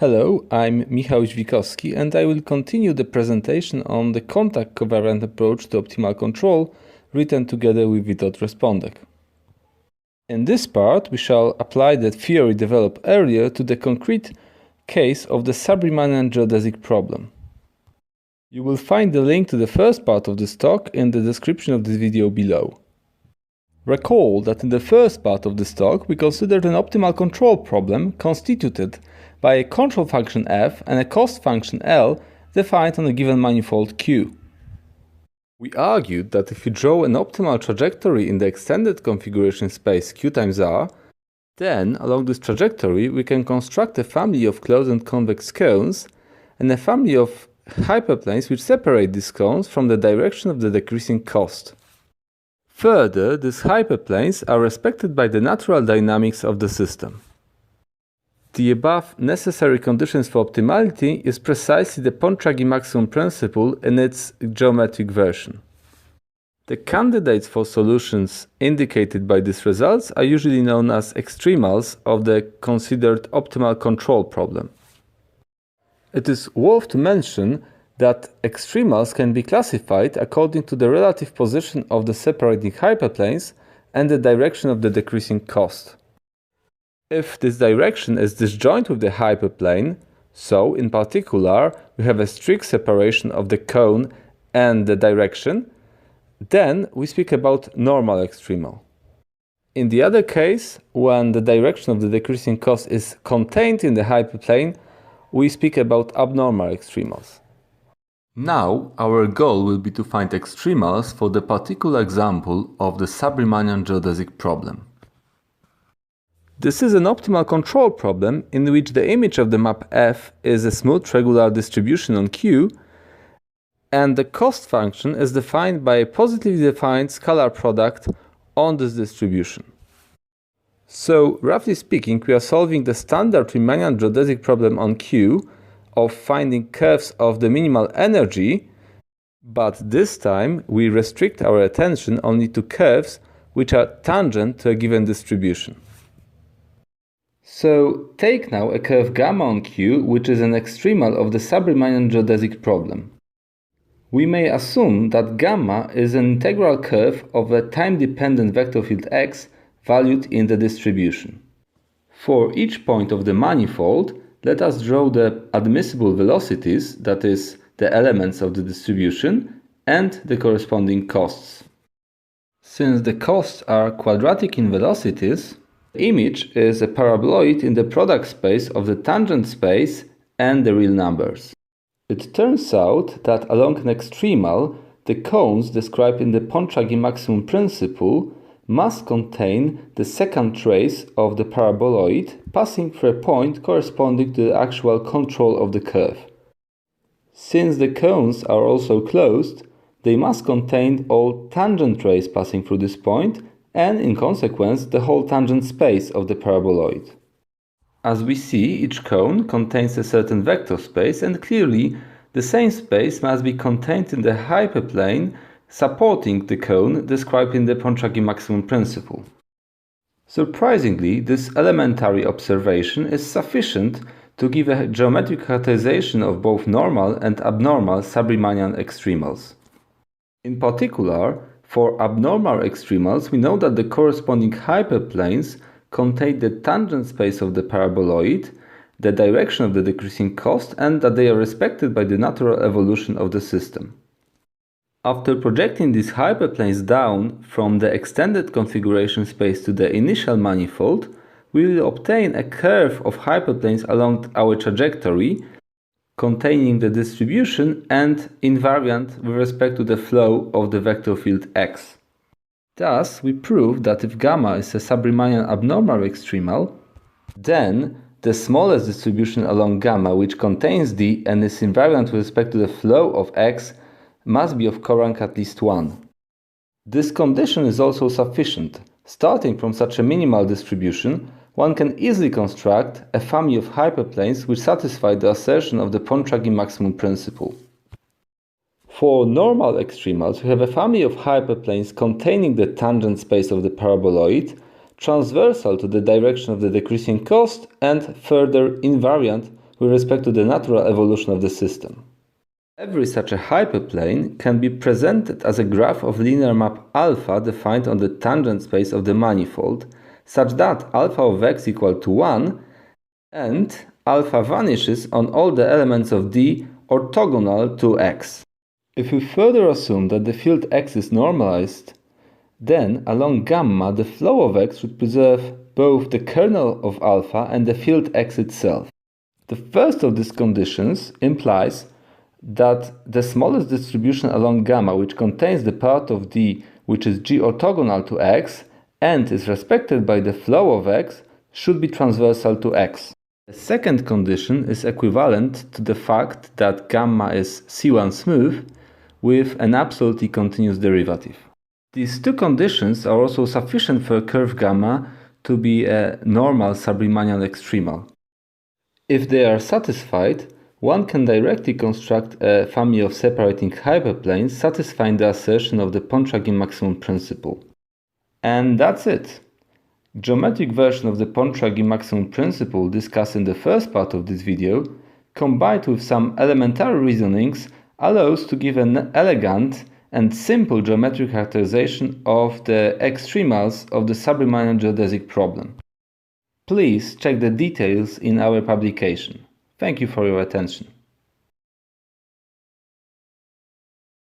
Hello, I'm Michał Żwikowski and I will continue the presentation on the contact covariant approach to optimal control written together with Witold Respondek. In this part, we shall apply the theory developed earlier to the concrete case of the sub-Riemannian geodesic problem. You will find the link to the first part of this talk in the description of this video below. Recall that in the first part of this talk we considered an optimal control problem constituted by a control function f and a cost function L defined on a given manifold Q. We argued that if we draw an optimal trajectory in the extended configuration space Q times R, then along this trajectory we can construct a family of closed and convex cones and a family of hyperplanes which separate these cones from the direction of the decreasing cost. Further, these hyperplanes are respected by the natural dynamics of the system. The above necessary conditions for optimality is precisely the Pontryagin maximum principle in its geometric version. The candidates for solutions indicated by these results are usually known as extremals of the considered optimal control problem. It is worth to mention that extremals can be classified according to the relative position of the separating hyperplanes and the direction of the decreasing cost. If this direction is disjoint with the hyperplane, so in particular we have a strict separation of the cone and the direction, then we speak about normal extremal. In the other case, when the direction of the decreasing cost is contained in the hyperplane, we speak about abnormal extremals. Now, our goal will be to find extremals for the particular example of the sub-Riemannian geodesic problem. This is an optimal control problem in which the image of the map F is a smooth regular distribution on Q, and the cost function is defined by a positively defined scalar product on this distribution. So, roughly speaking, we are solving the standard Riemannian geodesic problem on Q of finding curves of the minimal energy, but this time we restrict our attention only to curves which are tangent to a given distribution. So take now a curve gamma on Q, which is an extremal of the sub-Riemannian geodesic problem. We may assume that gamma is an integral curve of a time-dependent vector field x valued in the distribution. For each point of the manifold, let us draw the admissible velocities, that is, the elements of the distribution, and the corresponding costs. Since the costs are quadratic in velocities, the image is a paraboloid in the product space of the tangent space and the real numbers. It turns out that along an extremal, the cones described in the Pontryagin maximum principle must contain the second trace of the paraboloid passing through a point corresponding to the actual control of the curve. Since the cones are also closed, they must contain all tangent rays passing through this point and, in consequence, the whole tangent space of the paraboloid. As we see, each cone contains a certain vector space, and clearly the same space must be contained in the hyperplane supporting the cone described in the Pontryagin maximum principle. Surprisingly, this elementary observation is sufficient to give a geometric characterization of both normal and abnormal sub-Riemannian extremals. In particular, for abnormal extremals, we know that the corresponding hyperplanes contain the tangent space of the paraboloid, the direction of the decreasing cost, and that they are respected by the natural evolution of the system. After projecting these hyperplanes down from the extended configuration space to the initial manifold, we will obtain a curve of hyperplanes along our trajectory containing the distribution and invariant with respect to the flow of the vector field x. Thus, we prove that if gamma is a sub-Riemannian abnormal extremal, then the smallest distribution along gamma which contains d and is invariant with respect to the flow of x must be of corank at least 1. This condition is also sufficient. Starting from such a minimal distribution, one can easily construct a family of hyperplanes which satisfy the assertion of the Pontryagin maximum principle. For normal extremals, we have a family of hyperplanes containing the tangent space of the paraboloid, transversal to the direction of the decreasing cost and further invariant with respect to the natural evolution of the system. Every such a hyperplane can be presented as a graph of linear map alpha defined on the tangent space of the manifold, such that alpha of x equal to 1 and alpha vanishes on all the elements of D orthogonal to x. If we further assume that the field x is normalized, then along gamma the flow of x should preserve both the kernel of alpha and the field x itself. The first of these conditions implies that the smallest distribution along gamma, which contains the part of D which is G orthogonal to x and is respected by the flow of x, should be transversal to x. The second condition is equivalent to the fact that gamma is C1 smooth with an absolutely continuous derivative. These two conditions are also sufficient for a curve gamma to be a normal sub-Riemannian extremal. If they are satisfied, one can directly construct a family of separating hyperplanes satisfying the assertion of the Pontryagin maximum principle. And that's it. Geometric version of the Pontryagin maximum principle discussed in the first part of this video, combined with some elementary reasonings, allows to give an elegant and simple geometric characterization of the extremals of the sub-Riemannian geodesic problem. Please check the details in our publication. Thank you for your attention.